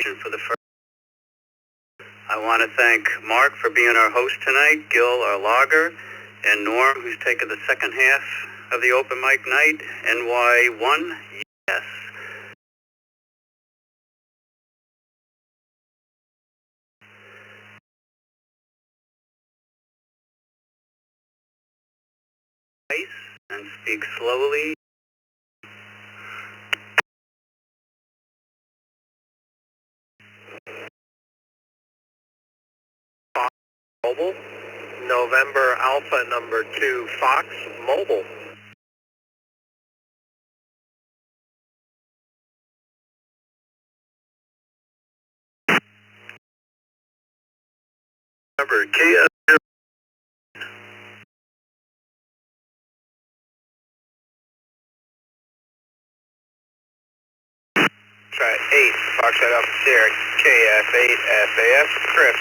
for the first. I want to thank Mark for being our host tonight, Gil, our logger, and Norm, who's taken the second half of the open mic night. NY1, yes. And speak slowly. Mobile. November Alpha number 2 Fox Mobile. Number KS. Try 8 Foxtrot Alpha Sierra KF8 FAF Chris.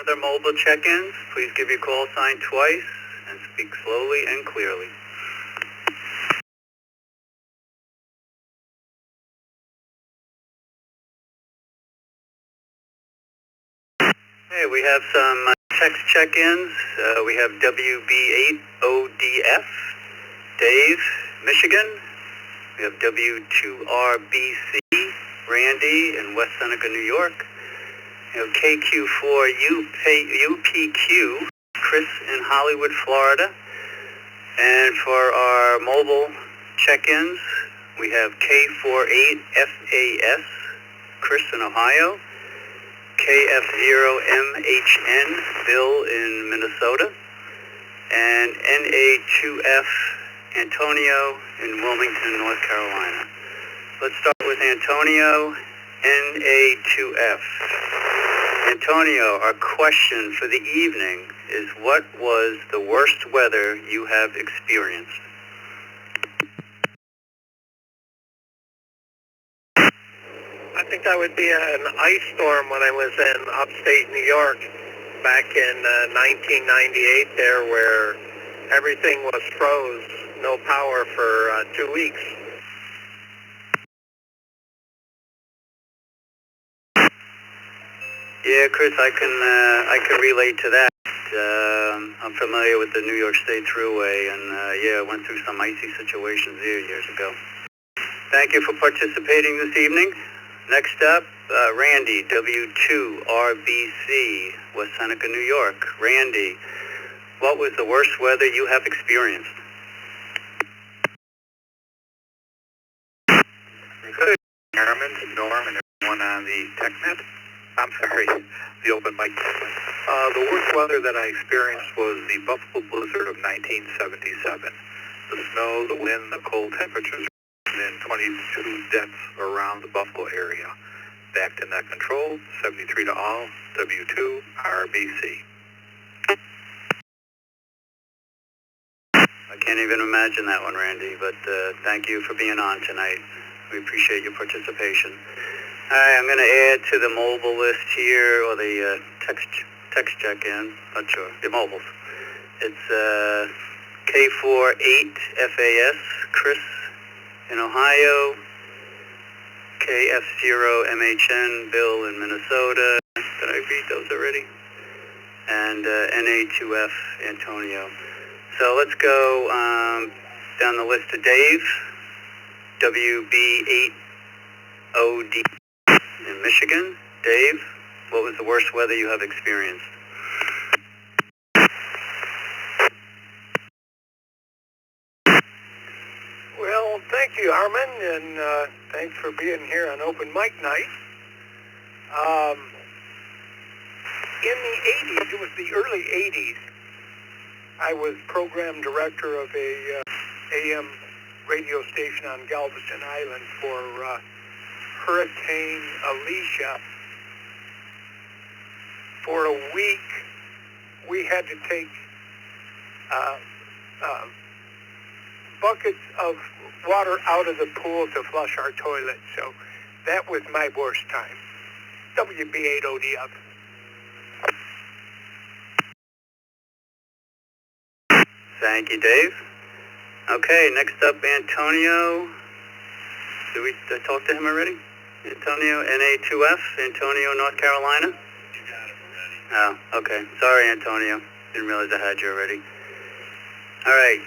Other mobile check-ins, please give your call sign twice and speak slowly and clearly. Hey, we have some text check-ins. We have WB8ODF, Dave, Michigan. We have W2RBC, Randy in West Seneca, New York. We have KQ4UPQ, Chris in Hollywood, Florida. And for our mobile check-ins, we have K48FAS, Chris in Ohio. KF0MHN, Bill in Minnesota. And NA2F, Antonio in Wilmington, North Carolina. Let's start with Antonio, NA2F. Antonio, our question for the evening is, what was the worst weather you have experienced? I think that would be an ice storm when I was in upstate New York back in 1998 there, where everything was froze, no power for 2 weeks. Yeah, Chris, I can relate to that. I'm familiar with the New York State Thruway, and yeah, went through some icy situations there years ago. Thank you for participating this evening. Next up, Randy, W2RBC, West Seneca, New York. Randy, what was the worst weather you have experienced? Good. Herman, Norm, and everyone on the TechNet. I'm sorry, the open mic. The worst weather that I experienced was the Buffalo blizzard of 1977. The snow, the wind, the cold temperatures, and 22 deaths around the Buffalo area. Back to net control, 73 to all, W2 RBC. I can't even imagine that one, Randy, but thank you for being on tonight. We appreciate your participation. All right, I'm going to add to the mobile list here, or the text check-in, not sure, the mobiles. It's K48FAS, Chris in Ohio, KF0MHN, Bill in Minnesota. Did I read those already? And NA2F, Antonio. So let's go down the list to Dave, WB8OD in Michigan. Dave, what was the worst weather you have experienced? Well, thank you, Harmon, and thanks for being here on Open Mic Night. In the 80s, it was the early 80s, I was program director of a AM radio station on Galveston Island for Hurricane Alicia. For a week, we had to take buckets of water out of the pool to flush our toilet. So that was my worst time. WB8ODF. Thank you, Dave. Okay, next up, Antonio. Did we talk to him already? Antonio, NA2F, Antonio, North Carolina? You got it already. Oh, okay. Sorry, Antonio. Didn't realize I had you already. All right.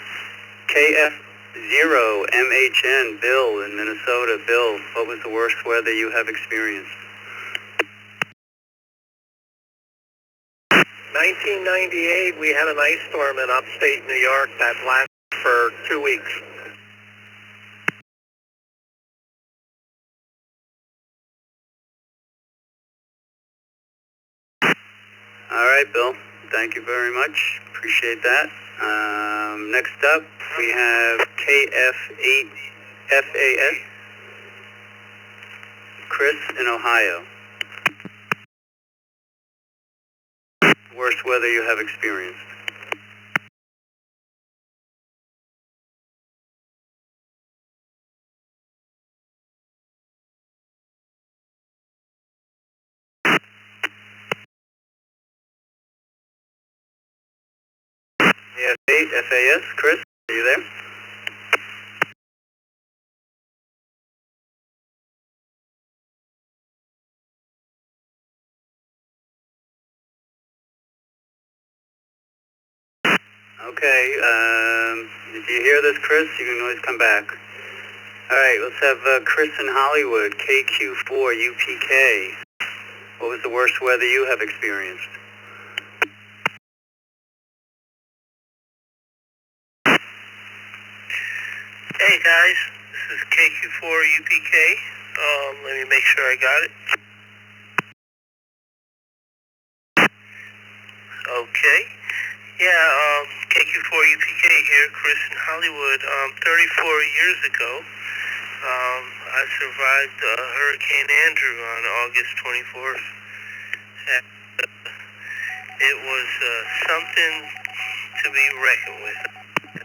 KF0MHN, Bill in Minnesota. Bill, what was the worst weather you have experienced? 1998, we had an ice storm in upstate New York that lasted for 2 weeks. All right, Bill. Thank you very much. Appreciate that. Next up, we have KF8FAS, Chris in Ohio. Worst weather you have experienced? KF8FAS, Chris, are you there? Okay, if you hear this, Chris, you can always come back. All right, let's have Chris in Hollywood, KQ4UPK. What was the worst weather you have experienced? Hey guys, this is KQ4UPK. Let me make sure I got it. Okay. Yeah, KQ4UPK here, Chris in Hollywood. 34 years ago, I survived Hurricane Andrew on August 24th. And, it was something to be reckoned with.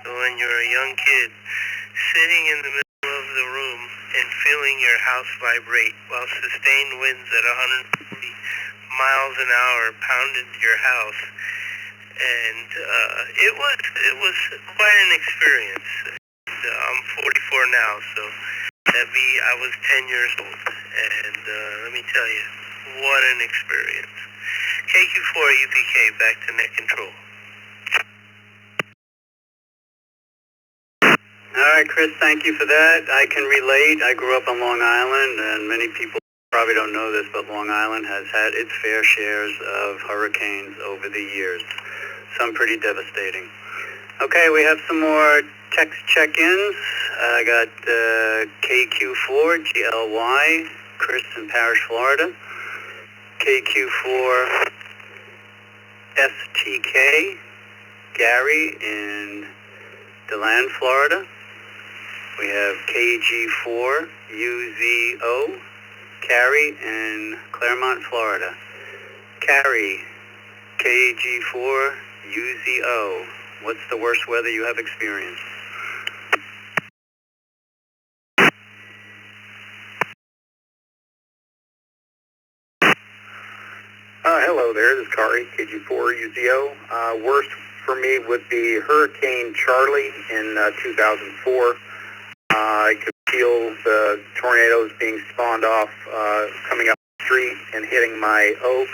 When you're a young kid, sitting in the middle of the room and feeling your house vibrate while sustained winds at 140 miles an hour pounded your house. And it was quite an experience. I'm 44 now, so I was 10 years old. And let me tell you, what an experience. KQ4UPK, back to net control. All right, Chris, thank you for that. I can relate. I grew up on Long Island, and many people probably don't know this, but Long Island has had its fair shares of hurricanes over the years. Some pretty devastating. Okay, we have some more text check-ins. I got KQ4GLY, Chris in Parish, Florida. KQ4STK, Gary in DeLand, Florida. We have KG4UZO, Carrie in Claremont, Florida. Carrie, KG4UZO, what's the worst weather you have experienced? Hello there, this is Kari, KG4UZO. Worst for me would be Hurricane Charlie in 2004. I could feel the tornadoes being spawned off, coming up the street and hitting my oak,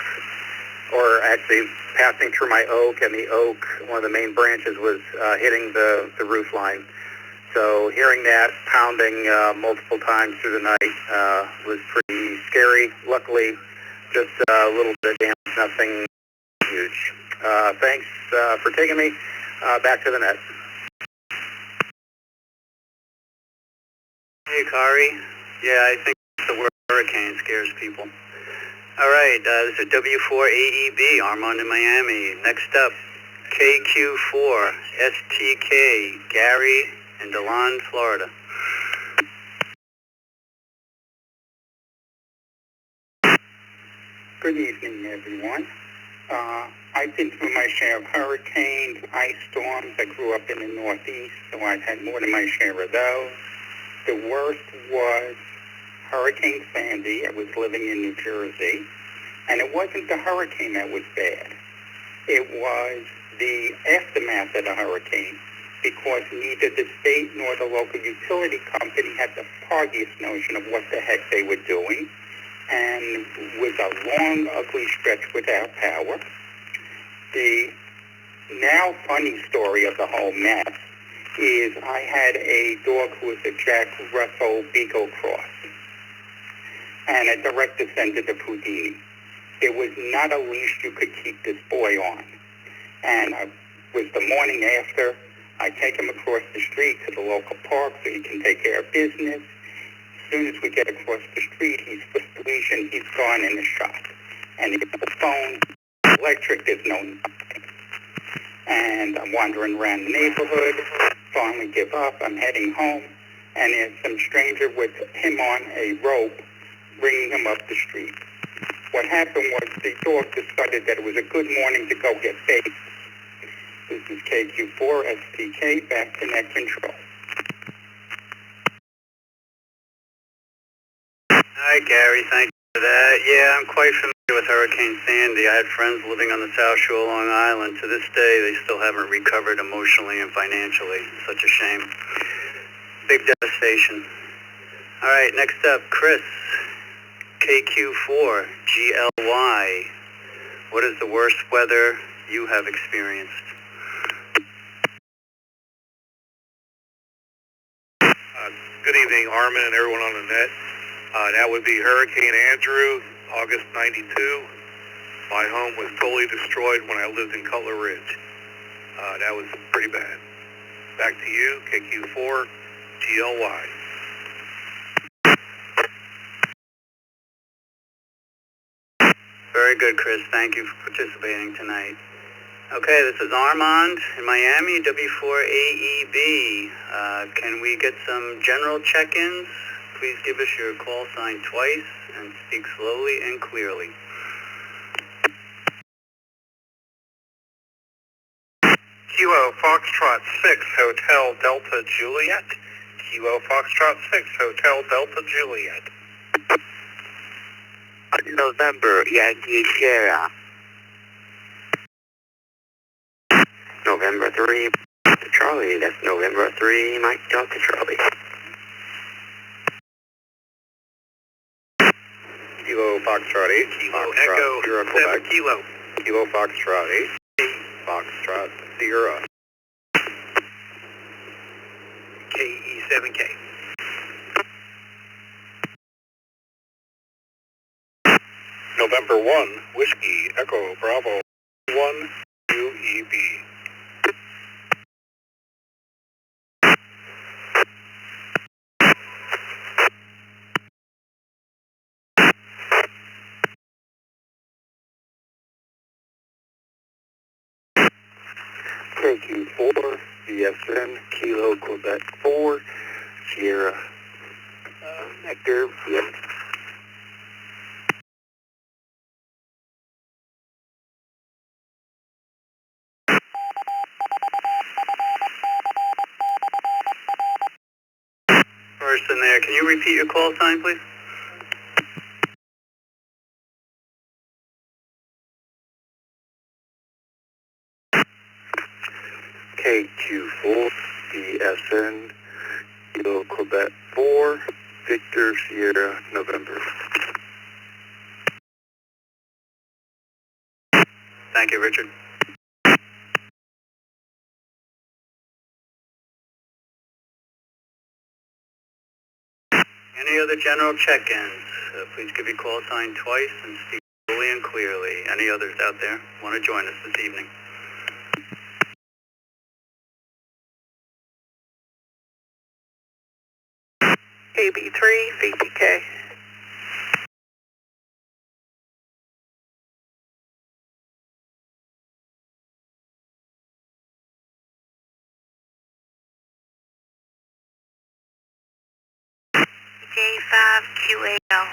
or actually passing through my oak, and the oak, one of the main branches, was hitting the roof line. So hearing that pounding multiple times through the night was pretty scary. Luckily, just a little bit of damage, nothing huge. Thanks for taking me. Back to the net. Hey, Kari. Yeah, I think the word hurricane scares people. All right, this is W4AEB, Armand in Miami. Next up, KQ4STK, Gary in DeLand, Florida. Good evening, everyone. I've been through my share of hurricanes, ice storms. I grew up in the Northeast, so I've had more than my share of those. The worst was Hurricane Sandy. I was living in New Jersey, and it wasn't the hurricane that was bad. It was the aftermath of the hurricane, because neither the state nor the local utility company had the foggiest notion of what the heck they were doing, and was a long, ugly stretch without power. The now funny story of the whole mess is I had a dog who was a Jack Russell Beagle Cross, and a direct descendant of Houdini. There was not a leash you could keep this boy on. And it was the morning after. I take him across the street to the local park so he can take care of business. As soon as we get across the street, he's put the leash and he's gone in a shot. And there's no phone, electric, there's no nothing. And I'm wandering around the neighborhood, finally give up, I'm heading home, and there's some stranger with him on a rope bringing him up the street. What happened was the dog decided that it was a good morning to go get baked. This is KQ4 SPK, back to net control. Hi, Gary. Thank you for that. Yeah, I'm quite familiar with Hurricane Sandy. I had friends living on the South Shore of Long Island. To this day, they still haven't recovered emotionally and financially. Such a shame. Big devastation. All right, next up, Chris. KQ4 GLY. What is the worst weather you have experienced? Good evening, Armin and everyone on the net. That would be Hurricane Andrew, August 92. My home was totally destroyed when I lived in Cutler Ridge. That was pretty bad. Back to you, KQ4 GLY. Very good, Chris. Thank you for participating tonight. Okay, this is Armand in Miami, W4AEB. Can we get some general check-ins? Please give us your call sign twice and speak slowly and clearly. Kilo Foxtrot 6, Hotel Delta Juliet. Kilo Foxtrot 6, Hotel Delta Juliet. November, Yankee Sierra. November 3, Charlie. That's November 3, Mike Delta Charlie. Kilo Foxtrot 8, Kilo Echo Sierra 7 Kilo. Kilo Foxtrot 8, Foxtrot Sierra. KE7K. November 1, Whiskey Echo Bravo 1 UEB. KQ4, BSN, Kilo Quebec 4, Sierra Nectar, yep. Person there, can you repeat your call sign, please? KQ4, BSN, Kilo Quebec 4, Victor Sierra November. Thank you, Richard. Any other general check-ins? Please give your call sign twice and speak slowly and clearly. Any others out there want to join us this evening? KB3, VPK. J5QAL.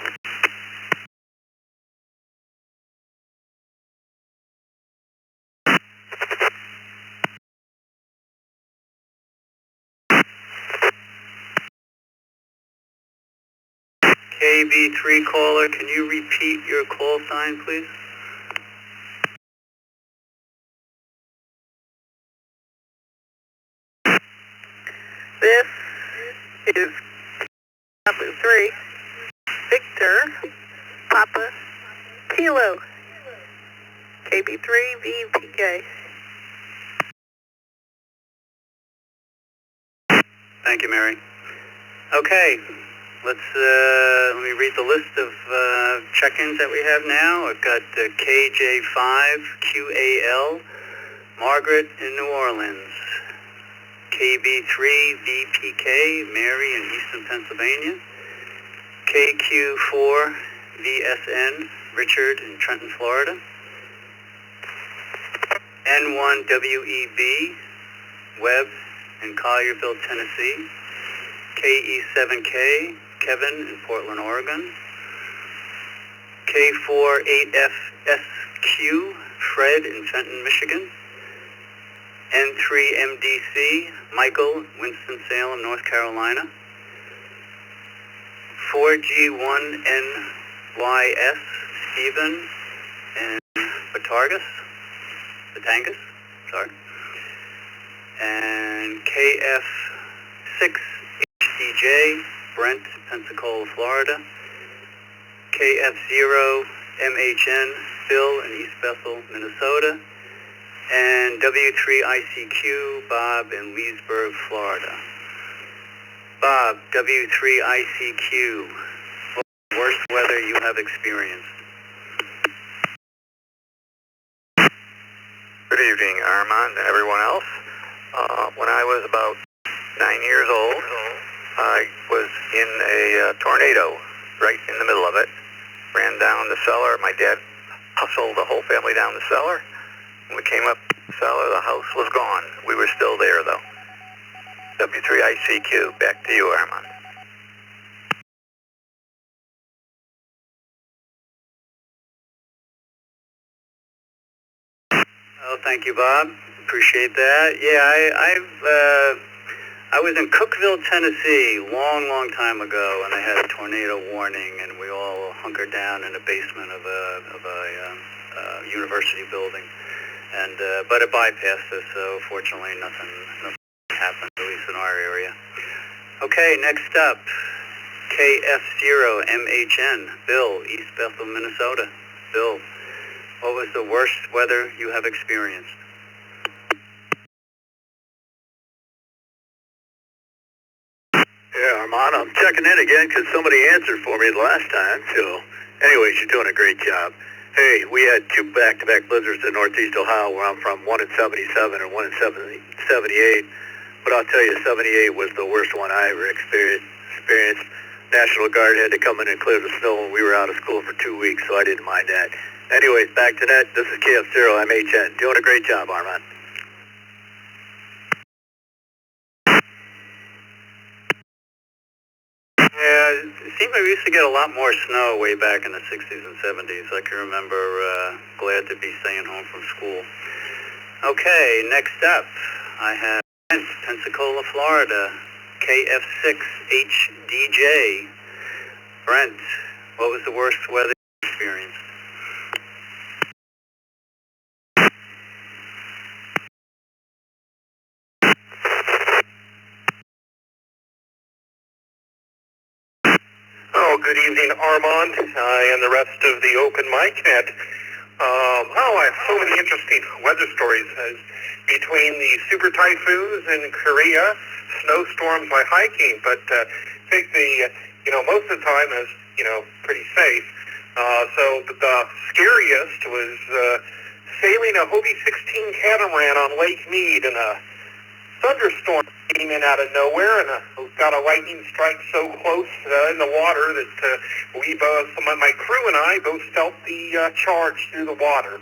KB3 caller, can you repeat your call sign, please? This is Papa 3, Victor, Papa, Kilo, KB3, VPK. Thank you, Mary. Okay, let me read the list of check-ins that we have now. I've got KJ5QAL, Margaret in New Orleans. KB3VPK, Mary in Easton, Pennsylvania. KQ4VSN, Richard in Trenton, Florida. N1WEB, Webb in Collierville, Tennessee. KE7K, Kevin in Portland, Oregon. K48FSQ, Fred in Fenton, Michigan. N3MDC, Michael, Winston-Salem, North Carolina. 4G1NYS, Stephen in Batangas, sorry. And KF6HDJ, Brent, Pensacola, Florida. KF0MHN, Phil in East Bethel, Minnesota. And W3ICQ, Bob in Leesburg, Florida. Bob, W3ICQ, what's the worst weather you have experienced? Good evening, Armand and everyone else. When I was about 9 years old, I was in a tornado right in the middle of it. Ran down the cellar. My dad hustled the whole family down the cellar. When we came up the cellar, the house was gone. We were still there, though. W3ICQ, back to you, Armand. Oh, thank you, Bob. Appreciate that. Yeah, I was in Cookeville, Tennessee, long time ago, and they had a tornado warning, and we all hunkered down in the basement of a university building. And but it bypassed us, so fortunately nothing happened, at least in our area. Okay, next up, KF0MHN, Bill, East Bethel, Minnesota. Bill, what was the worst weather you have experienced? Yeah, Armand, I'm checking in again because somebody answered for me the last time. So, anyways, you're doing a great job. Hey, we had 2 back-to-back blizzards in Northeast Ohio where I'm from, one in 77 and one in 78. But I'll tell you, 78 was the worst one I ever experienced. National Guard had to come in and clear the snow when we were out of school for 2 weeks, so I didn't mind that. Anyways, back to that. This is KF0MHN. Doing a great job, Armand. Yeah, it seemed like we used to get a lot more snow way back in the 60s and 70s. I can remember glad to be staying home from school. Okay, next up, I have Brent, Pensacola, Florida, KF6HDJ. Brent, what was the worst weather you experienced? Oh, good evening, Armand, and the rest of the open mic net. I have so many interesting weather stories between the super typhoons in Korea, snowstorms by hiking, but I think most of the time is, pretty safe. So the scariest was sailing a Hobie 16 catamaran on Lake Mead in a thunderstorm came in out of nowhere, and got a lightning strike so close in the water that we both, my crew and I, both felt the charge through the water.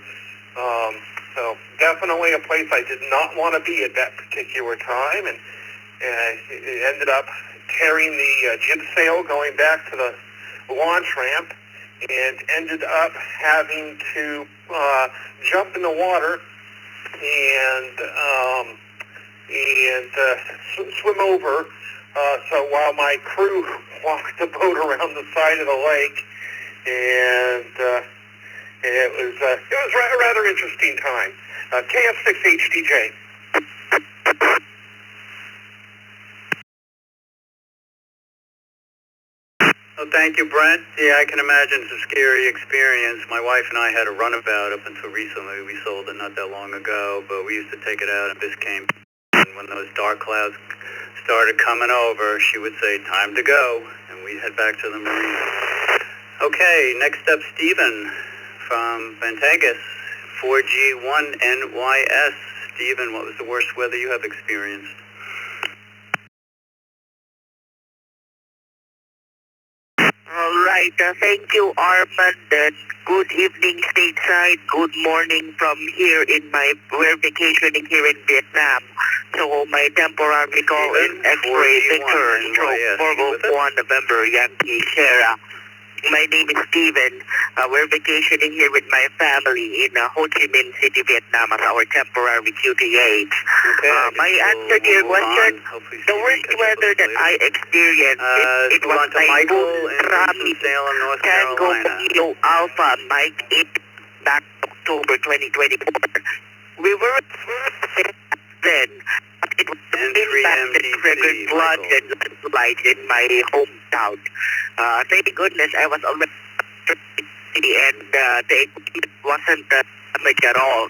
So definitely a place I did not want to be at that particular time, and it ended up tearing the jib sail going back to the launch ramp, and ended up having to jump in the water and swim over So while my crew walked the boat around the side of the lake, and it was a rather interesting time. KF6HDJ. Well, thank you, Brent. Yeah, I can imagine it's a scary experience. My wife and I had a runabout up until recently. We sold it not that long ago, but we used to take it out in Biscayne. And when those dark clouds started coming over, she would say, "Time to go," and we'd head back to the marina. Okay, next up, Stephen from Vantagus, 4G1NYS. Stephen, what was the worst weather you have experienced? All right, thank you, Armand. Good evening, stateside. Good morning from here in we're vacationing here in Vietnam. So my temporary call is X-Ray Victor, stroke 401 November Yankee Sierra. My name is Steven. We're vacationing here with my family in Ho Chi Minh City, Vietnam as our temporary QTH. Okay, my answer to your question, the worst weather that I experienced, it was Michael in Rami, Salem, North Tango Carolina. Kilo Alpha Mike 8 back October 2024. We were then. It was impact that triggered floods and landslides in my hometown. Thank goodness I was already and the equipment wasn't damaged at all.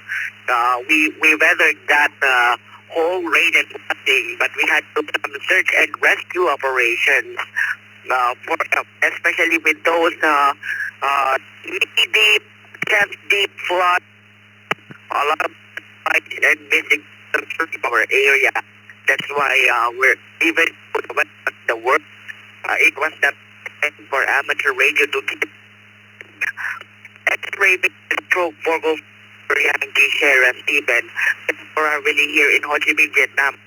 We weathered that whole rain and flooding, but we had to do some search and rescue operations, especially with those knee-deep, chest-deep floods, a lot of fighting and missing our area. That's why we're even with the work. It was that for amateur radio to keep X-ray stroke Borgo for Yankee Sierra Stephen for really here in Ho Chi Minh, Vietnam.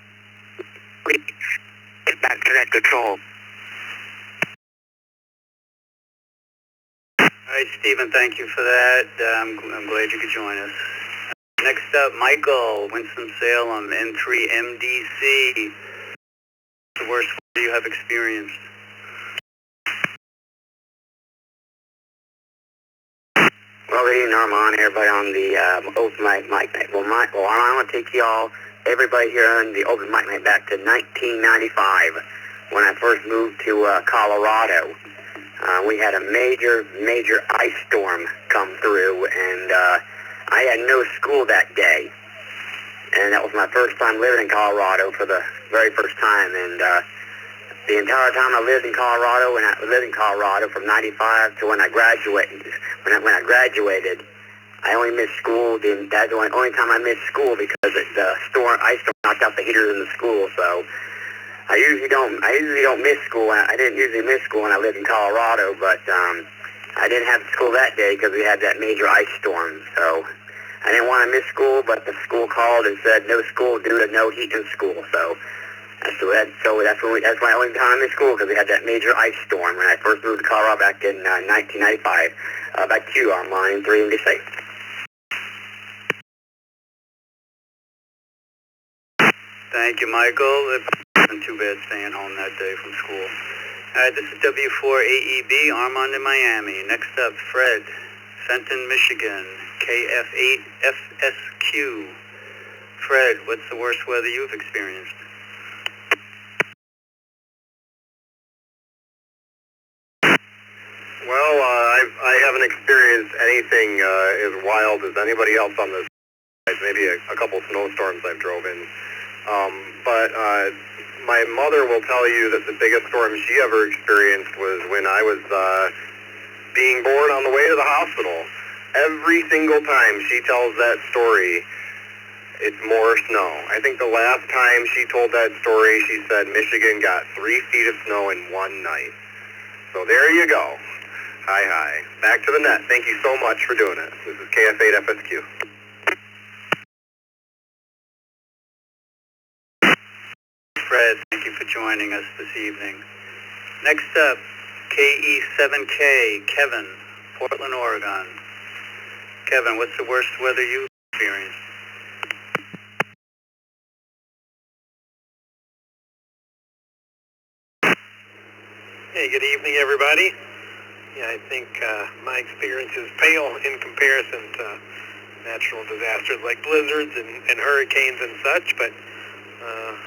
Get back to that control. All right, Stephen, thank you for that. I'm glad you could join us. Next up, Michael, Winston-Salem, N3MDC. The worst weather you have experienced? Well, good evening, Armand, everybody on the open mic night. Well, I want to take y'all, everybody here on the open mic night back to 1995 when I first moved to Colorado. We had a major ice storm come through, and I had no school that day. And that was my first time living in Colorado for the very first time. And the entire time I lived in Colorado, and I lived in Colorado from 95 to when I graduated. When I graduated, I only missed school. That's the only time I missed school because the ice storm knocked out the heaters in the school. So I usually don't miss school. I didn't usually miss school when I lived in Colorado, but I didn't have school that day because we had that major ice storm. So I didn't want to miss school, but the school called and said no school due to no heat in school. So that's my only time I missed school because we had that major ice storm when I first moved to Colorado back in 1995. Back to you on line 3 and be safe. Thank you, Michael. It wasn't too bad staying home that day from school. All right, this is W4AEB, Armand in Miami. Next up, Fred, Fenton, Michigan, KF8FSQ. Fred, what's the worst weather you've experienced? Well, I haven't experienced anything as wild as anybody else on this. Maybe a couple snowstorms I've drove in. But my mother will tell you that the biggest storm she ever experienced was when I was being born on the way to the hospital. Every single time she tells that story, it's more snow. I think the last time she told that story, she said Michigan got 3 feet of snow in one night. So there you go. Hi. Back to the net. Thank you so much for doing it. This is KF8FSQ. Fred, thank you for joining us this evening. Next up, KE7K, Kevin, Portland, Oregon. Kevin, what's the worst weather you've experienced? Hey, good evening, everybody. Yeah, I think my experiences pale in comparison to natural disasters like blizzards and hurricanes and such, but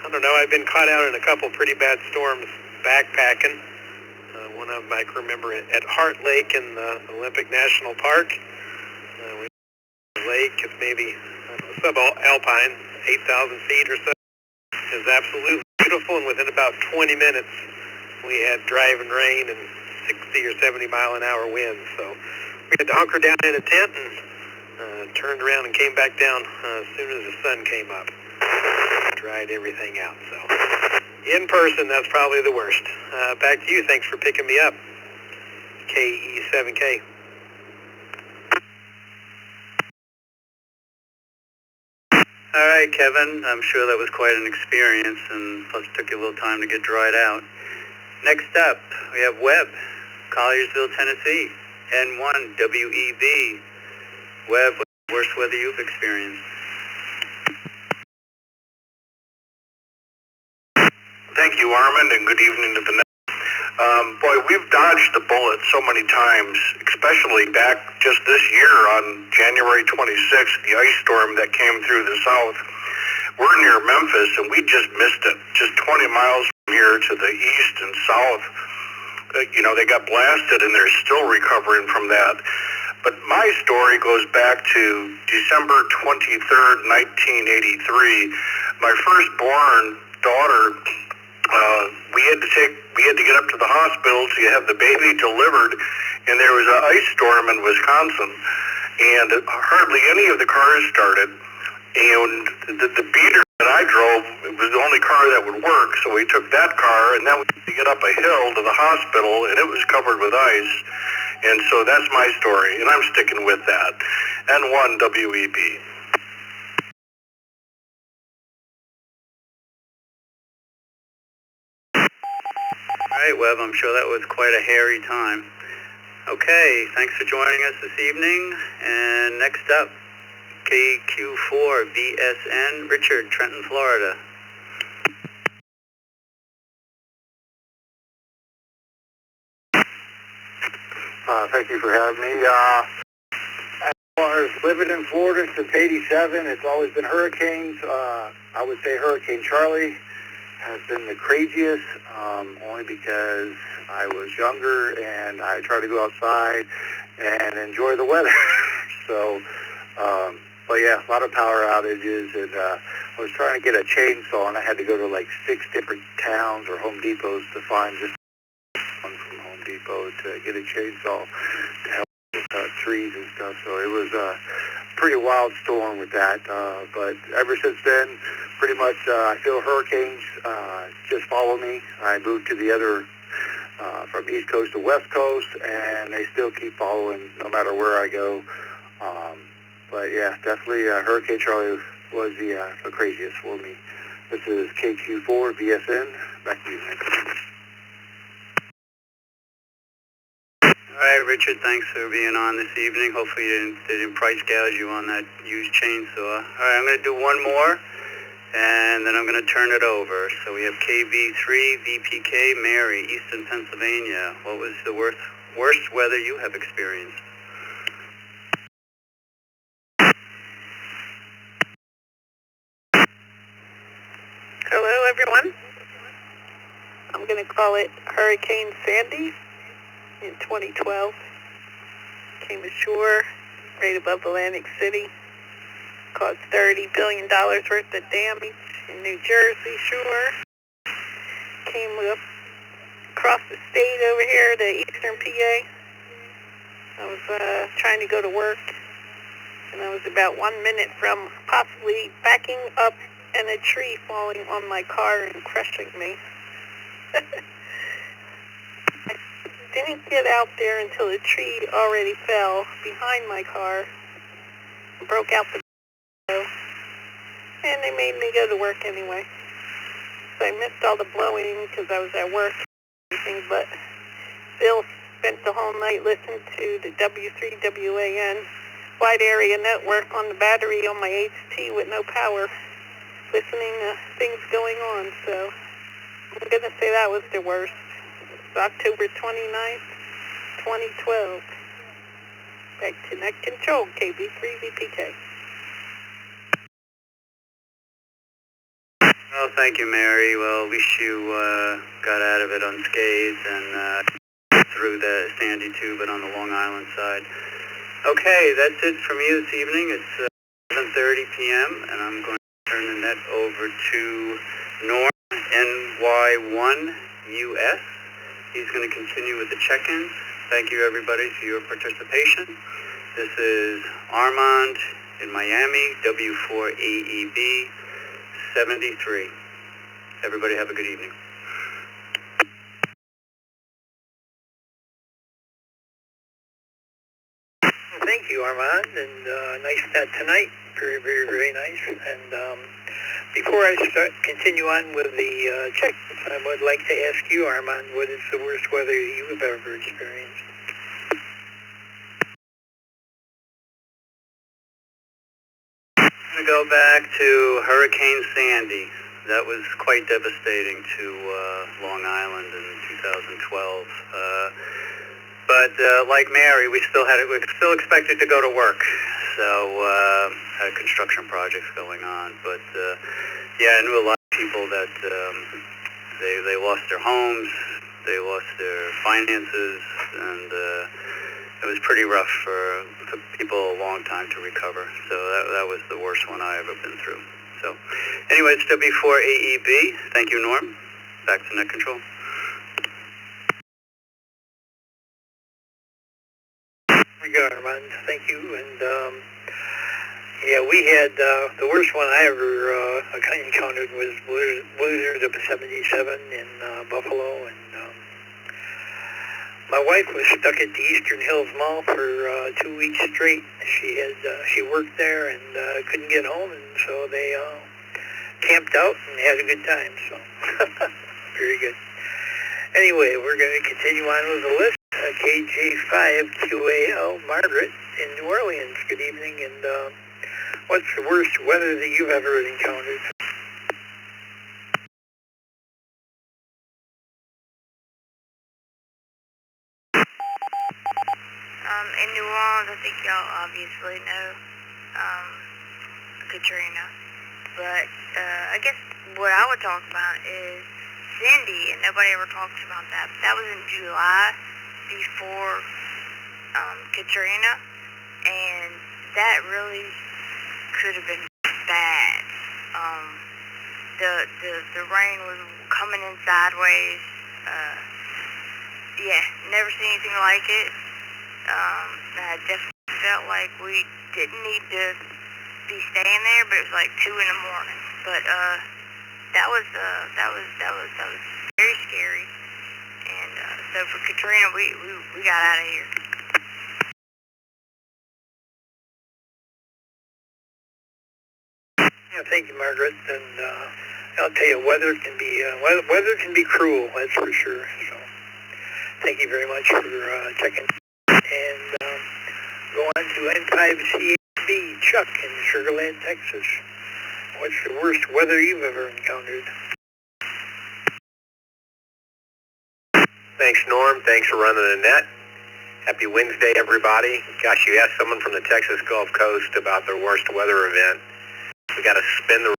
I don't know, I've been caught out in a couple pretty bad storms backpacking. One of them I can remember at Heart Lake in the Olympic National Park. The lake is maybe subalpine, 8,000 feet or so. It was absolutely beautiful, and within about 20 minutes, we had driving rain and 60 or 70 mile an hour winds. So we had to hunker down in a tent and turned around and came back down as soon as the sun came up. Dried everything out. So in person, that's probably the worst. Back to you. Thanks for picking me up. KE7K. All right, Kevin, I'm sure that was quite an experience, and plus took you a little time to get dried out. Next up, we have Webb, Colliersville, Tennessee, N1 WEB. Webb, what's the worst weather you've experienced? Thank you, Armand, and good evening to the net. Boy, we've dodged the bullet so many times, especially back just this year on January 26th, the ice storm that came through the south. We're near Memphis, and we just missed it. Just 20 miles from here to the east and south. They got blasted, and they're still recovering from that. But my story goes back to December 23rd, 1983. My firstborn daughter, we had to get up to the hospital to have the baby delivered, and there was an ice storm in Wisconsin, and hardly any of the cars started. And the beater that I drove, it was the only car that would work, so we took that car, and then we had to get up a hill to the hospital, and it was covered with ice. And so that's my story, and I'm sticking with that. N1 WEB. All right, Webb, I'm sure that was quite a hairy time. Okay, thanks for joining us this evening. And next up, KQ4 VSN, Richard, Trenton, Florida. Thank you for having me. As far as living in Florida since '87, it's always been hurricanes. I would say Hurricane Charlie has been the craziest, only because I was younger and I tried to go outside and enjoy the weather. So, but yeah, a lot of power outages, and I was trying to get a chainsaw, and I had to go to like 6 different towns or Home Depots to find just one from Home Depot to get a chainsaw to help cut trees and stuff. So it was a pretty wild storm with that. But ever since then, pretty much I feel hurricanes just follow me. I moved to the other, from East Coast to West Coast, and they still keep following no matter where I go. But yeah, definitely Hurricane Charlie was the craziest for me. This is KQ4 VSN. Back to you, Nick. All right, Richard, thanks for being on this evening. Hopefully they didn't price gouge you on that used chainsaw. All right, I'm going to do one more, and then I'm going to turn it over. So we have KV3 VPK Mary, Easton, Pennsylvania. What was the worst weather you have experienced? Hello, everyone. I'm going to call it Hurricane Sandy in 2012. Came ashore right above Atlantic City. Caused $30 billion worth of damage in New Jersey shore. Came up across the state over here to eastern PA. I was trying to go to work, and I was about 1 minute from possibly backing up and a tree falling on my car and crushing me. I didn't get out there until the tree already fell behind my car, broke out the window, and they made me go to work anyway. So I missed all the blowing because I was at work and everything, but still spent the whole night listening to the W3WAN wide area network on the battery on my HT with no power, listening to things going on. So I'm going to say that was the worst. October 29th, 2012. Back to net control, KB3VPK. Well, thank you, Mary. Well, at least you got out of it unscathed and through the Sandy too, but on the Long Island side. Okay, that's it from me this evening. It's 7:30 p.m. and I'm going to turn the net over to Norm, NY1US. He's going to continue with the check-ins. Thank you, everybody, for your participation. This is Armand in Miami, W4AEB 73. Everybody have a good evening. Thank you, Armand, and nice net tonight. Very, very, very nice. And before I continue on with the check, I would like to ask you, Armand, what is the worst weather you have ever experienced? I'm going to go back to Hurricane Sandy. That was quite devastating to Long Island in 2012. But like Mary, we still expected to go to work. So had construction projects going on. But yeah, I knew a lot of people that they lost their homes, they lost their finances, and it was pretty rough for people a long time to recover. So that was the worst one I ever been through. So anyway, it's W4AEB. Thank you, Norm. Back to net control. Very good, Armand. Thank you. And yeah, we had the worst one I ever encountered was blizzard of 77 in Buffalo, and my wife was stuck at the Eastern Hills Mall for 2 weeks straight. She worked there and couldn't get home, and so they camped out and had a good time. So very good. Anyway, we're going to continue on with the list. KJ5QAL, Margaret in New Orleans. Good evening, and what's the worst weather that you've ever encountered? In New Orleans, I think y'all obviously know Katrina, but I guess what I would talk about is Cindy, and nobody ever talks about that. That was in July before Katrina, and that really could have been bad. The rain was coming in sideways. Yeah, never seen anything like it. I definitely felt like we didn't need to be staying there, but it was like 2 in the morning. But that was very scary. And so for Katrina, we got out of here. Yeah, thank you, Margaret. And I'll tell you, weather can be cruel. That's for sure. So thank you very much for checking. And go on to N5CAB, Chuck in Sugar Land, Texas. What's the worst weather you've ever encountered? Thanks, Norm. Thanks for running the net. Happy Wednesday, everybody. Gosh, you asked someone from the Texas Gulf Coast about their worst weather event. We got to spin the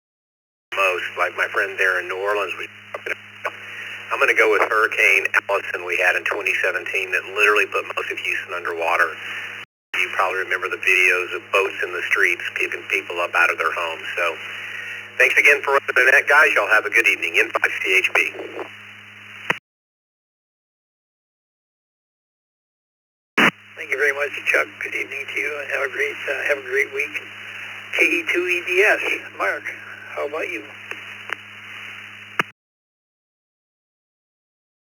most, like my friend there in New Orleans was talking about. I'm going to go with Hurricane Allison we had in 2017 that literally put most of Houston underwater. You probably remember the videos of boats in the streets keeping people up out of their homes. So thanks again for running the net, guys. Y'all have a good evening. N5CHB. Thank you very much, Chuck. Good evening to you, and have a great week. KE2EDS, Mark, how about you?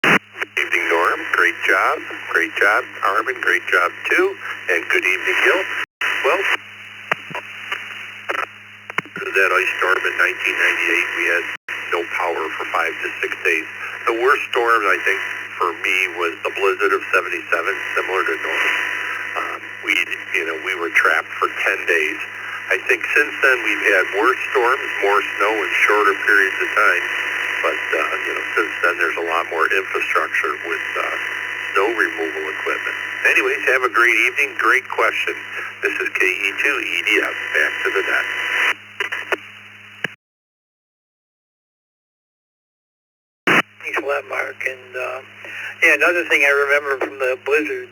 Good evening, Norm. Great job. Great job, Armin. Great job, too. And good evening, Gil. Well, that ice storm in 1998, we had no power for 5 to 6 days. The worst storm, I think, for me was the blizzard of 77, similar to Norm. We were trapped for 10 days. I think since then we've had worse storms, more snow in shorter periods of time. but since then there's a lot more infrastructure with snow removal equipment. Anyways, have a great evening. Great question. This is KE2EDF. Back to the net. Thanks a lot, Mark. And another thing I remember from the blizzard,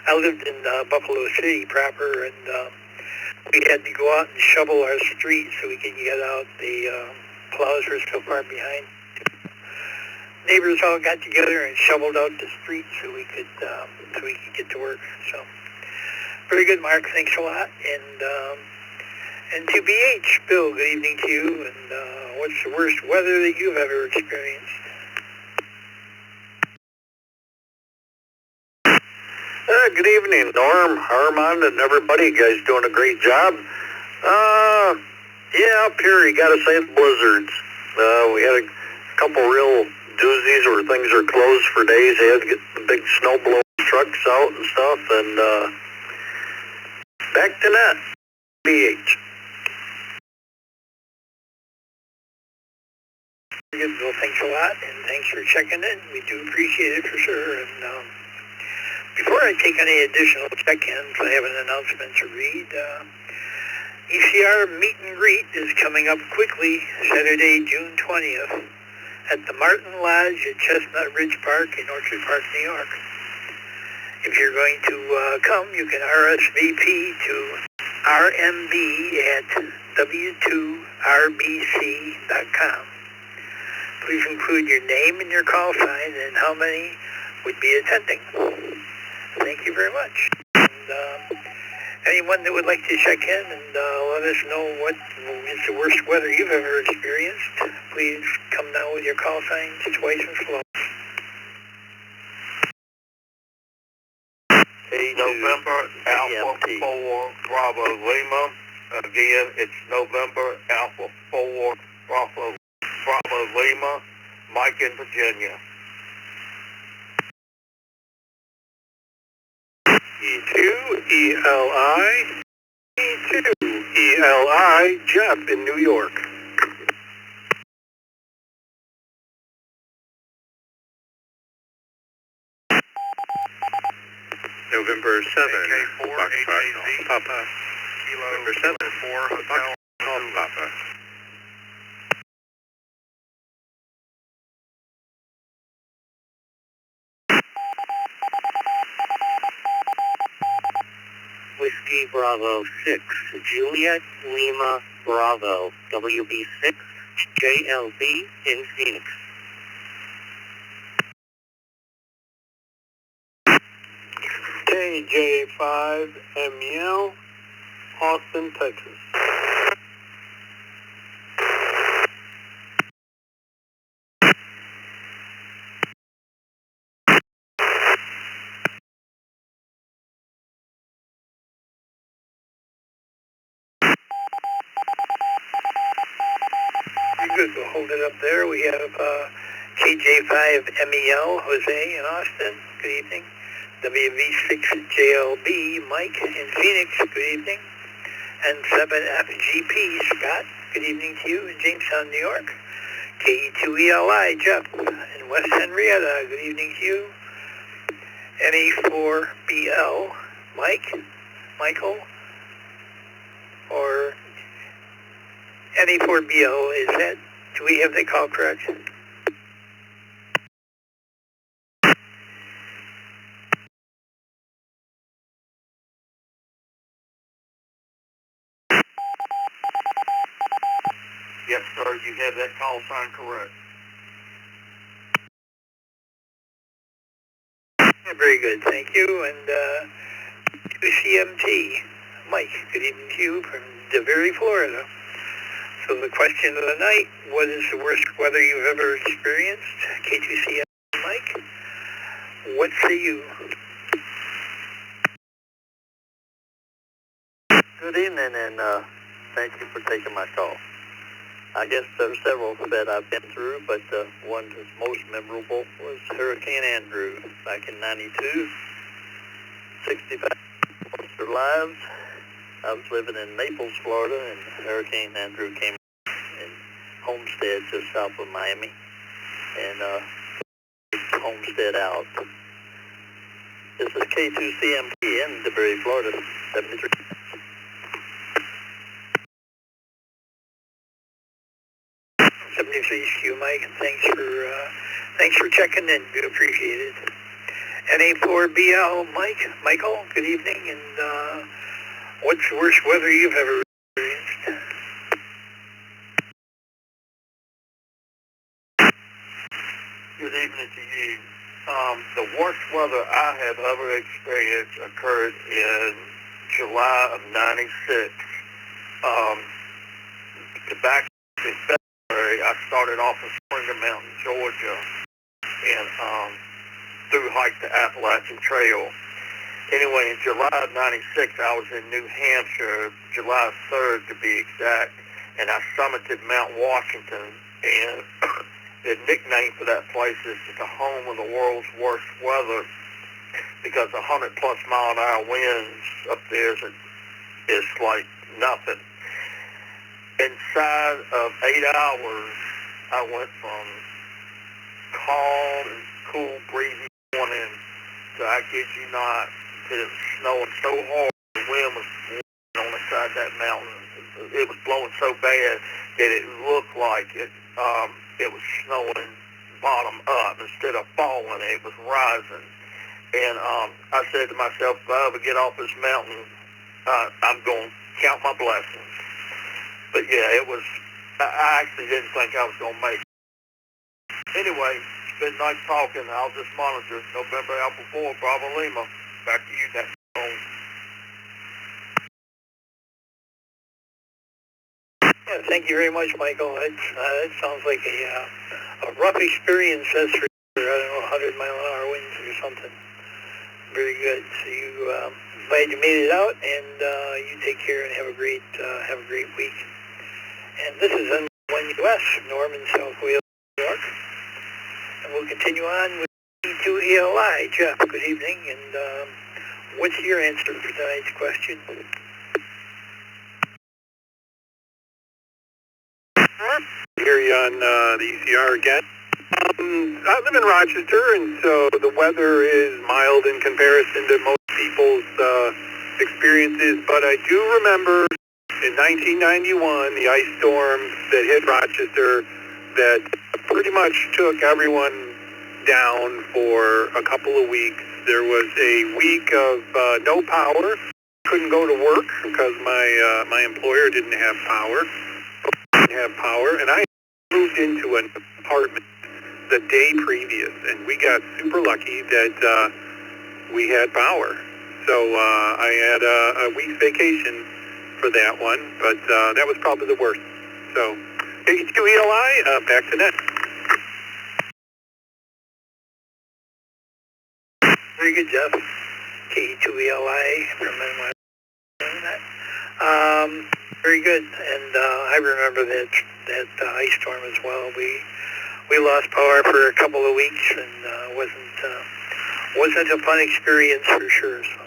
I lived in Buffalo City proper, and we had to go out and shovel our streets so we could get out. The plows were so far behind. Neighbors all got together and shoveled out the streets so we could get to work. So very good, Mark. Thanks a lot. And to BH, Bill, good evening to you. And what's the worst weather that you've ever experienced? Good evening, Norm, Armand, and everybody. You guys doing a great job. Yeah, up here you got to say the blizzards. We had a couple real doozies where things are closed for days. They had to get the big snow blower trucks out and stuff. And back to that, BH. Good. Well, thanks a lot, and thanks for checking in. We do appreciate it for sure. And before I take any additional check-ins, I have an announcement to read. ECR Meet and Greet is coming up quickly, Saturday, June 20th, at the Martin Lodge at Chestnut Ridge Park in Orchard Park, New York. If you're going to come, you can RSVP to rmb at w2rbc.com. Please include your name and your call sign and how many would be attending. Thank you very much. And anyone that would like to check in and let us know what is the worst weather you've ever experienced, please come now with your call signs twice and slow. November Alpha 4 Bravo Lima. Again, it's November Alpha 4 Bravo Lima. Mike in Virginia. E2 ELI. E2 ELI. Jeff in New York. November 7, Papa. November 7, 4, Hotel Papa. Whiskey Bravo 6, Juliet Lima Bravo, WB6, JLB in Phoenix. KJ5MEL, Austin, Texas. Good, we'll hold it up there. We have KJ5MEL, Jose in Austin. Good evening. WV6JLB, Mike in Phoenix. Good evening. And 7FGP, Scott. Good evening to you in Jamestown, New York. KE2ELI, Jeff in West Henrietta. Good evening to you. ME4BL, Michael, or ME4BL, is that, do we have the call correct? Yes, sir, you have that call sign correct. Very good, thank you. And 2CMT, Mike, good evening to you from DeVary, Florida. So the question of the night, what is the worst weather you've ever experienced? K2CMT, Mike, what say you? Good evening, and thank you for taking my call. I guess there are several that I've been through, but the one that's most memorable was Hurricane Andrew back in '92. 65 lost their lives. I was living in Naples, Florida, and Hurricane Andrew came and Homestead just south of Miami, and Homestead out. This is K2CMP in DeBerry, Florida, 73. 73 SQ, Mike, and thanks for checking in. We appreciate it. NA4BL, Michael, good evening, and what's the worst weather you've ever experienced? Good evening to you. The worst weather I have ever experienced occurred in July of '96. Back in February, I started off in Springer Mountain, Georgia, and hiked the Appalachian Trail. Anyway, in July of '96, I was in New Hampshire, July 3rd to be exact, and I summited Mount Washington, and the nickname for that place is the home of the world's worst weather, because 100-plus mile-an-hour winds up there is like nothing. Inside of 8 hours, I went from calm and cool, breezy morning to, I kid you not, it was snowing so hard, the wind was blowing on the side of that mountain. It was blowing so bad that it looked like it was snowing bottom up. Instead of falling, it was rising. And I said to myself, if I ever get off this mountain, I'm going to count my blessings. But yeah, I actually didn't think I was going to make it. Anyway, it's been nice talking. I'll just monitor November Alpha 4, Bravo Lima. Back to you next phone. Yeah, thank you very much, Michael. It sounds like a rough experience, that's for sure. I don't know, 100-mile-an-hour winds or something. Very good. So glad you made it out, and you take care and have a great week. And this is N1US, Norman, South Wales, New York. And we'll continue on with E2ELI. Jeff, good evening, and what's your answer for tonight's question? Hear you on the ECR again. I live in Rochester, and so the weather is mild in comparison to most people's experiences, but I do remember in 1991, the ice storm that hit Rochester that pretty much took everyone down for a couple of weeks. There was a week of no power. Couldn't go to work because my employer didn't have power. And I moved into an apartment the day previous, and we got super lucky that we had power. So I had a week's vacation for that one, but that was probably the worst. So, K2ELI, back to net. Very good, Jeff. K2ELI from NY. Very good, and I remember that ice storm as well. We lost power for a couple of weeks, and wasn't a fun experience for sure. So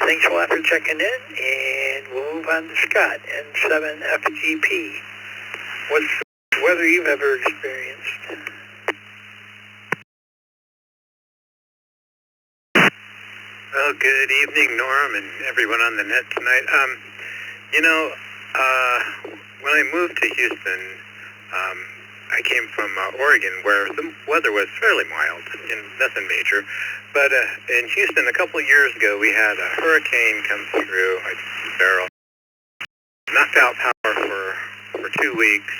thanks a lot for checking in, and we'll move on to Scott, N7FGP. What's the weather you've ever experienced? Well, good evening, Norm, and everyone on the net tonight. When I moved to Houston, I came from Oregon, where the weather was fairly mild and nothing major. But in Houston, a couple of years ago, we had a hurricane come through, a barrel, knocked out power for 2 weeks.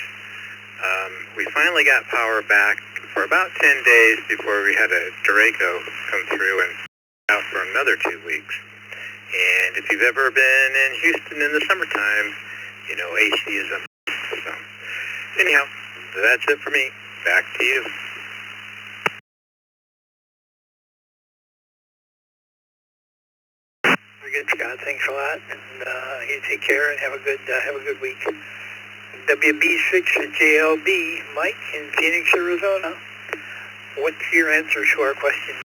We finally got power back for about 10 days before we had a derecho come through and out for another 2 weeks. And if you've ever been in Houston in the summertime, you know AC is up. So anyhow, that's it for me. Back to you. Very good, Scott. Thanks a lot, and you take care and have a good week. WB6JLB, Mike in Phoenix, Arizona. What's your answer to our question?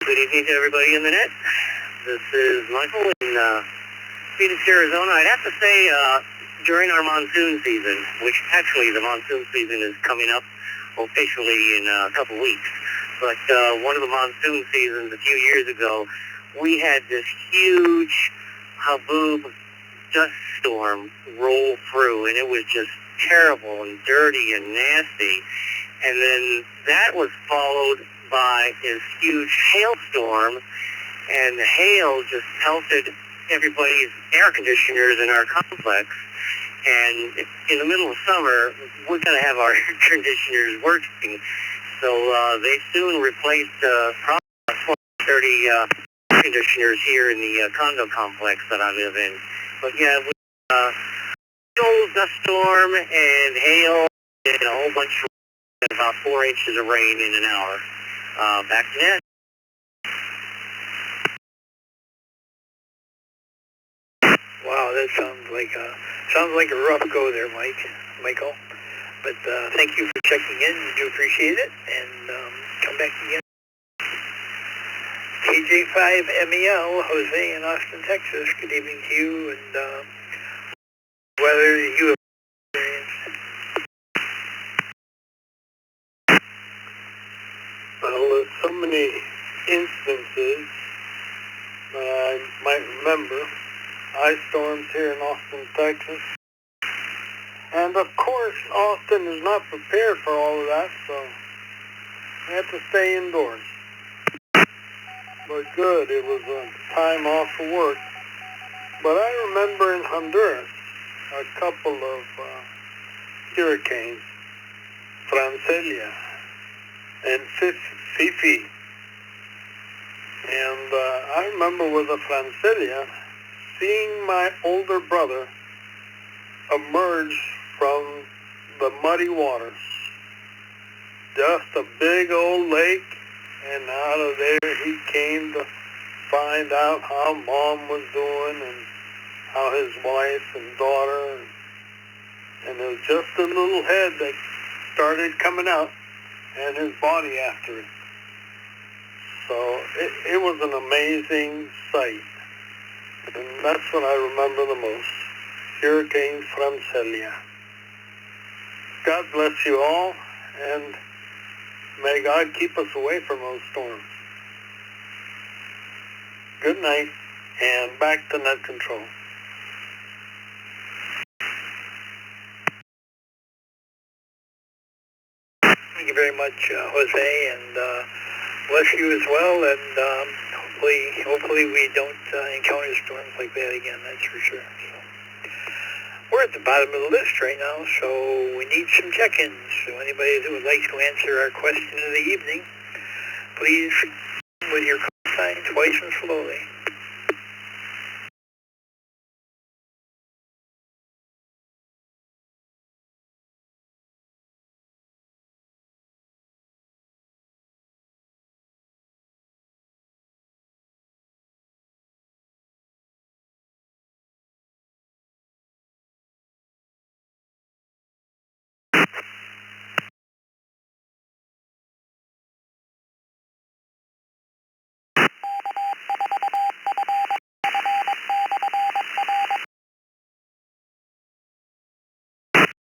Good evening to everybody in the net. This is Michael in Phoenix, Arizona. I'd have to say during our monsoon season, which actually the monsoon season is coming up officially in a couple weeks, but one of the monsoon seasons a few years ago, we had this huge haboob dust storm roll through, and it was just terrible and dirty and nasty. And then that was followed by this huge hailstorm, and the hail just pelted everybody's air conditioners in our complex. And in the middle of summer, we're going to have our air conditioners working. So they soon replaced probably 30 air conditioners here in the condo complex that I live in. But yeah, we old dust storm and hail and a whole bunch of about 4 inches of rain in an hour. Back to that. Wow, that sounds like a rough go there, Michael. But thank you for checking in. We do appreciate it, and come back again. KJ5MEL, Jose in Austin, Texas. Good evening to you, and whether you have experienced. Well, there's so many instances that I might remember. Ice storms here in Austin, Texas. And of course, Austin is not prepared for all of that, so we have to stay indoors. But good, it was a time off for work. But I remember in Honduras, a couple of hurricanes, Francelia and Fifi. And I remember with the Francelia, seeing my older brother emerge from the muddy water. Just a big old lake, and out of there he came to find out how Mom was doing and how his wife and daughter, and it was just a little head that started coming out and his body after it. So it was an amazing sight. And that's what I remember the most. Hurricane Francelia. God bless you all, and may God keep us away from those storms. Good night, and back to net control. Thank you very much, Jose, and bless you as well, and hopefully we don't encounter storms like that again, that's for sure. So, we're at the bottom of the list right now, so we need some check-ins. So anybody who would like to answer our question of the evening, please with your call sign twice and slowly.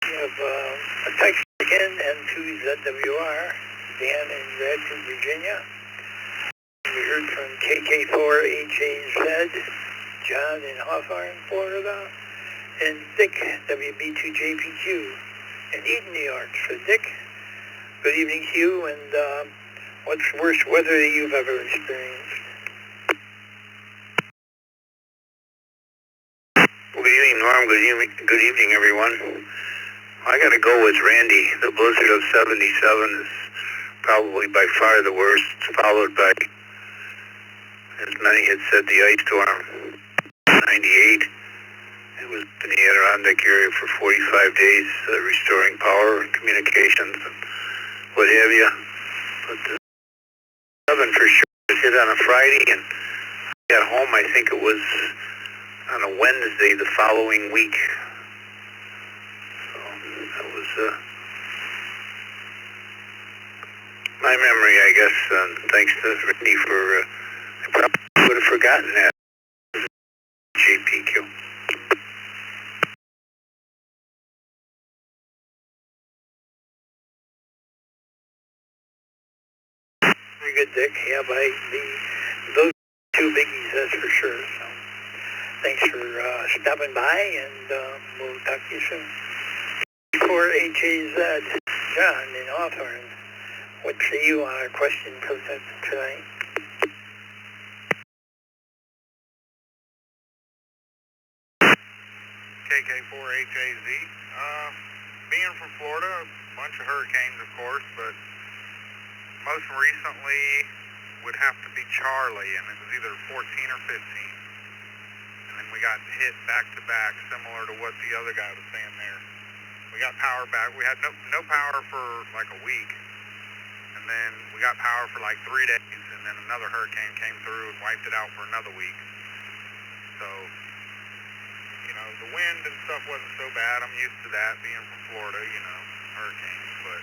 We have a text again, N2ZWR, Dan in Radford, Virginia. We heard from KK4HAZ, John in Hawthorne, Florida, and Dick, WB2JPQ, in Eden, New York. So Dick, good evening to you, and what's the worst weather that you've ever experienced? Well, good evening, Norm. Good evening, everyone. I got to go with Randy. The blizzard of 77 is probably by far the worst, followed by, as many had said, the ice storm, 98. It was in the Adirondack area for 45 days, restoring power and communications and what have you. But 7 for sure was hit on a Friday, and got home, I think it was on a Wednesday the following week. So that was my memory, I guess. Thanks to Randy for gotten that. JPQ. Very good, Dick. Yeah, those two biggies, that's for sure. So thanks for stopping by, and we'll talk to you soon. For HAZ, John in Hawthorne, what say you on our question presented tonight? KK4HAZ. Being from Florida, a bunch of hurricanes, of course, but most recently would have to be Charlie, and it was either 14 or 15. And then we got hit back to back, similar to what the other guy was saying there. We got power back. We had no power for like a week, and then we got power for like 3 days, and then another hurricane came through and wiped it out for another week. So, you know, the wind and stuff wasn't so bad. I'm used to that, being from Florida, you know, hurricanes, but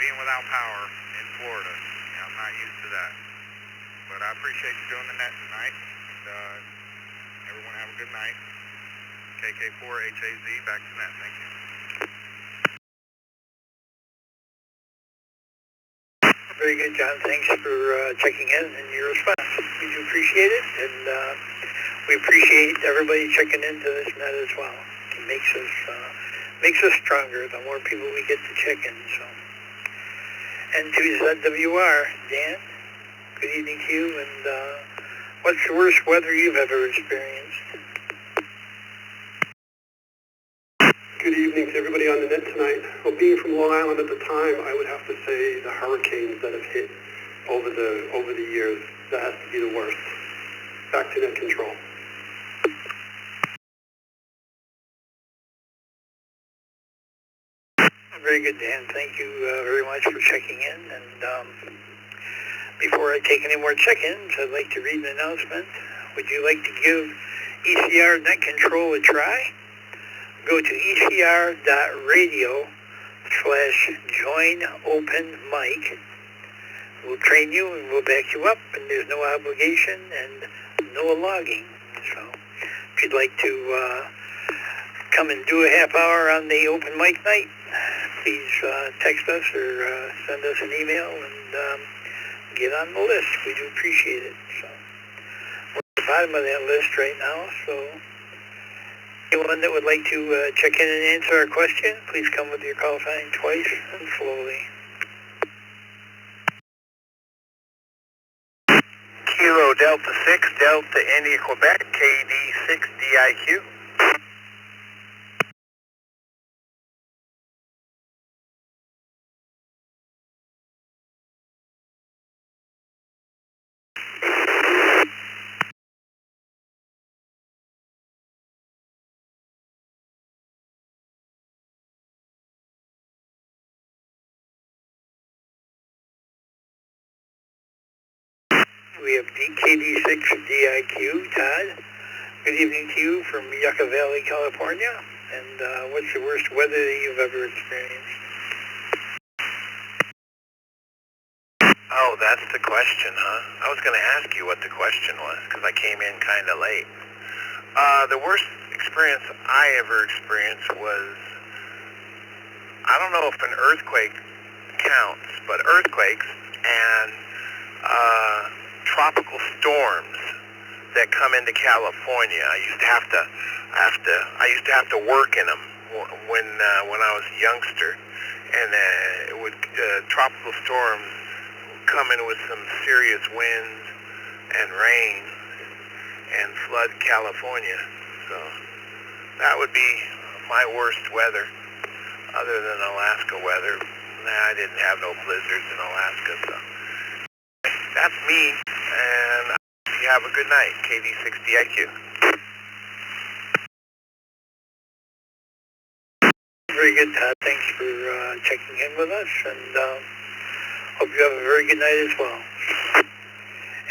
being without power in Florida, yeah, I'm not used to that. But I appreciate you doing the net tonight, and everyone have a good night. KK4HAZ, back to net. Thank you. Very good, John. Thanks for checking in and your response. We do appreciate it, and we appreciate everybody checking into this net as well. It makes us stronger the more people we get to check in. So, and to ZWR, Dan, good evening to you. And what's the worst weather you've ever experienced? Good evening to everybody on the net tonight. Well, being from Long Island at the time, I would have to say the hurricanes that have hit over the years, that has to be the worst. Back to net control. Very good, Dan. Thank you very much for checking in. And before I take any more check-ins, I'd like to read an announcement. Would you like to give ECR net control a try? Go to ecr.radio/join-open-mic. We'll train you and we'll back you up, and there's no obligation and no logging. So if you'd like to come and do a half hour on the open mic night, please text us or send us an email and get on the list. We do appreciate it. So we're at the bottom of that list right now, so anyone that would like to check in and answer our question, please come with your call sign twice and slowly. Kilo Delta 6, Delta India, Quebec, KD6 DIQ. We have KD6 DIQ, Todd. Good evening to you from Yucca Valley, California. And what's the worst weather that you've ever experienced? Oh, that's the question, huh? I was going to ask you what the question was, because I came in kind of late. The worst experience I ever experienced was, I don't know if an earthquake counts, but earthquakes and tropical storms that come into California. I used to have to work in them when I was a youngster, and it would tropical storms come in with some serious winds and rain and flood California. So that would be my worst weather, other than Alaska weather. I didn't have no blizzards in Alaska, so that's me, and you have a good night. KD6DIQ. Very good, Todd. Thanks for checking in with us, and hope you have a very good night as well.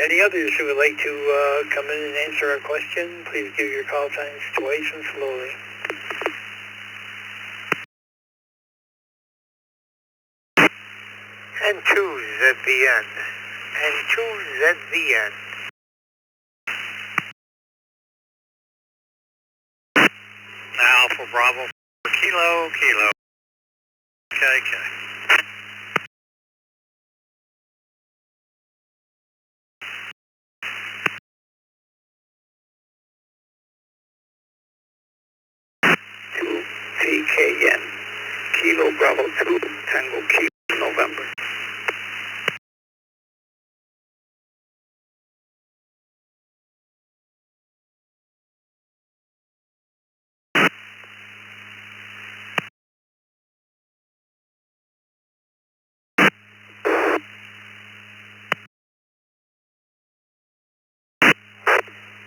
Any others who would like to come in and answer our question, please give your call signs twice and slowly. And 2 ZVN. And 2 ZVN. Bravo, Kilo, Kilo, KK. TKN, Kilo Bravo 2, Tango Kilo, November.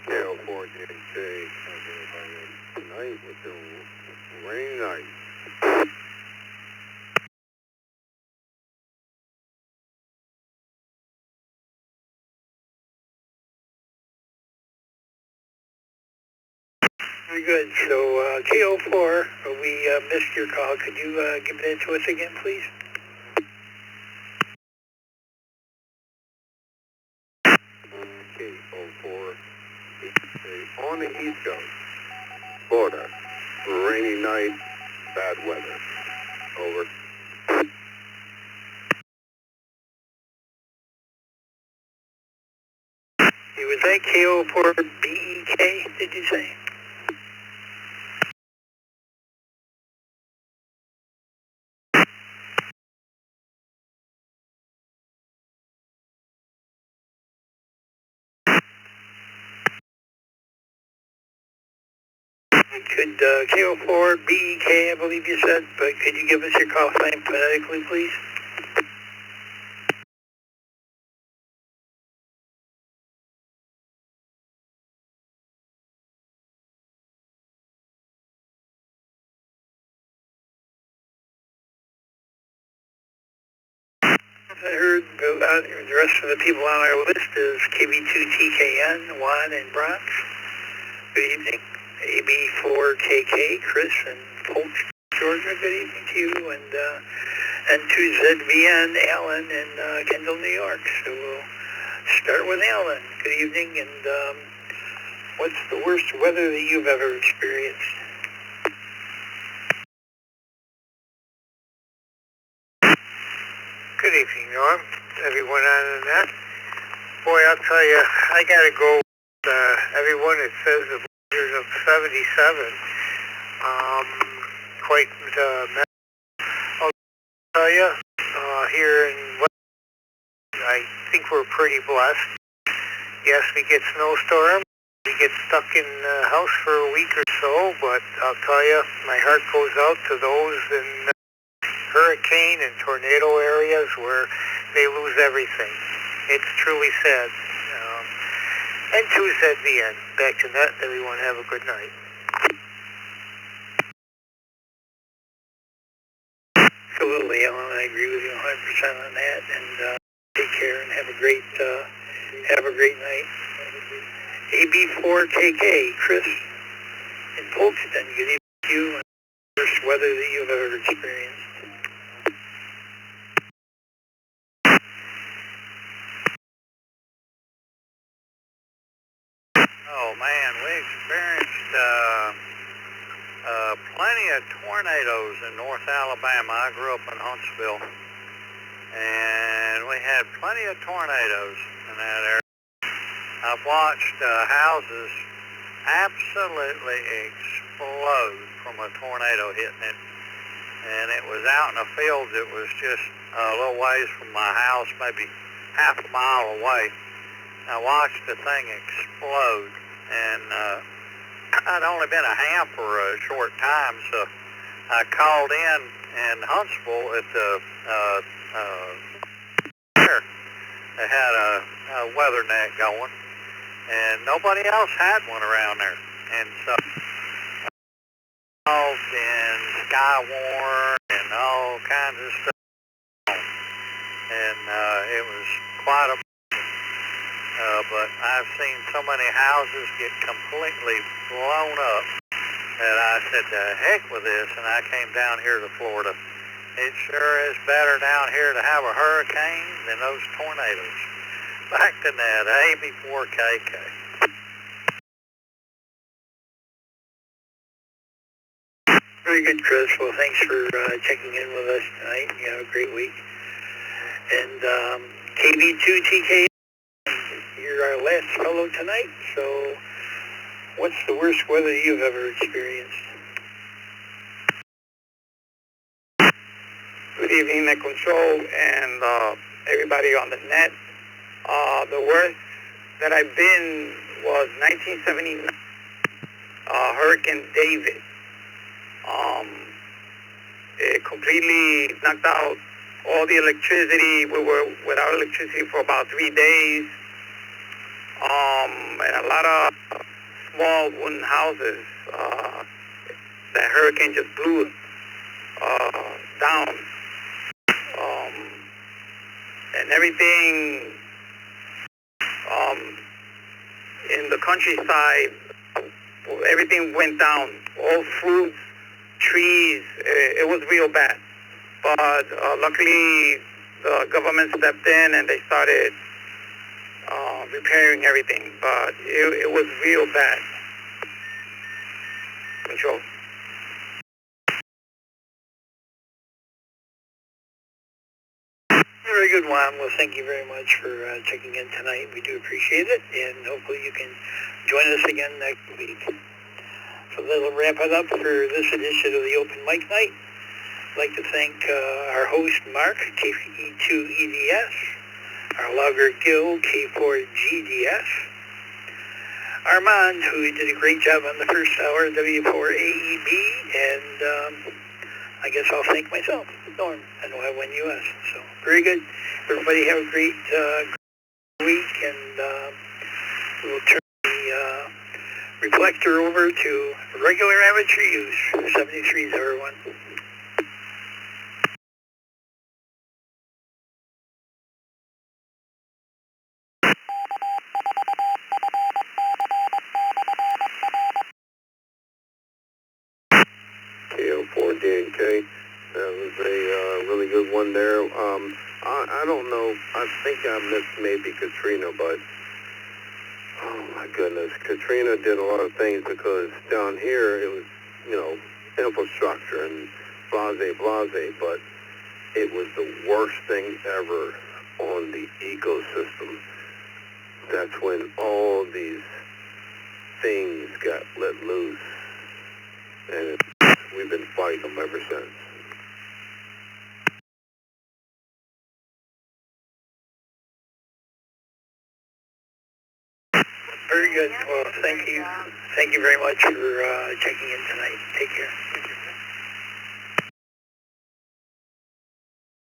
KO4JK, tonight with the rainy night. Very good. So, KO4, we missed your call. Could you give it to us again, please? KO4, on the East Coast, Florida, rainy night, bad weather. Over. Was that KO4 BEK, did you say? Could KO4 BEK, I believe you said, but could you give us your call sign phonetically, please? I heard the rest of the people on our list is KB2TKN, Juan and Bronx. Good evening. AB4KK, Chris and Polk, Georgia. Good evening to you. And 2ZVN, Alan in Kendall, New York. So we'll start with Alan. Good evening. And what's the worst weather that you've ever experienced? Good evening, Norm. Everyone on the net. Boy, I'll tell you, I gotta go with everyone that says the years of 77. Quite I'll tell you, here in West, I think we're pretty blessed. Yes, we get snowstorms. We get stuck in the house for a week or so, but I'll tell you, my heart goes out to those in hurricane and tornado areas where they lose everything. It's truly sad. And 2ZVN. Back to that, everyone have a good night. Absolutely, Alan. I agree with you 100% on that. And take care and have a great night. AB4KK, Chris in Folkestone. Good evening to you and the worst weather that you've ever experienced. Oh man, we experienced plenty of tornadoes in North Alabama. I grew up in Huntsville, and we had plenty of tornadoes in that area. I've watched houses absolutely explode from a tornado hitting it, and it was out in a field that was just a little ways from my house, maybe half a mile away. I watched the thing explode, and I'd only been a ham for a short time, so I called in Huntsville at the there. They had a weather net going, and nobody else had one around there, and so involved in Skywarn and all kinds of stuff, and it was quite a but I've seen so many houses get completely blown up that I said, to heck with this, and I came down here to Florida. It sure is better down here to have a hurricane than those tornadoes. Back to that, AB4KK. Very good, Chris. Well, thanks for checking in with us tonight. You have a great week. And KB2TK, you're our last fellow tonight. So what's the worst weather you've ever experienced? Good evening, Net Control, and everybody on the net. The worst that I've been was 1979, Hurricane David. It completely knocked out all the electricity. We were without electricity for about 3 days. And a lot of small wooden houses. That hurricane just blew down. And everything in the countryside, everything went down. All fruits, trees, it was real bad. But luckily, the government stepped in and they started repairing everything. But it was real bad. Control. Very good, Juan. Well, thank you very much for checking in tonight. We do appreciate it, and hopefully you can join us again next week. So that'll wrap it up for this edition of the Open Mic Night. I'd like to thank our host, Mark, KE2EDS, our logger, Gil, K4GDS, Armand, who did a great job on the first hour, W4AEB, and I guess I'll thank myself, Norm, and Y1US. So, very good. Everybody have a great week, and we'll turn the Reflector over to regular amateur use. 73s, everyone. KO4DNK. That was a really good one there. I don't know. I think I missed maybe Katrina, but oh my goodness, Katrina did a lot of things because down here it was, infrastructure and blase, but it was the worst thing ever on the ecosystem. That's when all these things got let loose, and we've been fighting them ever since. Very good. Well, thank you. Thank you very much for checking in tonight. Take care.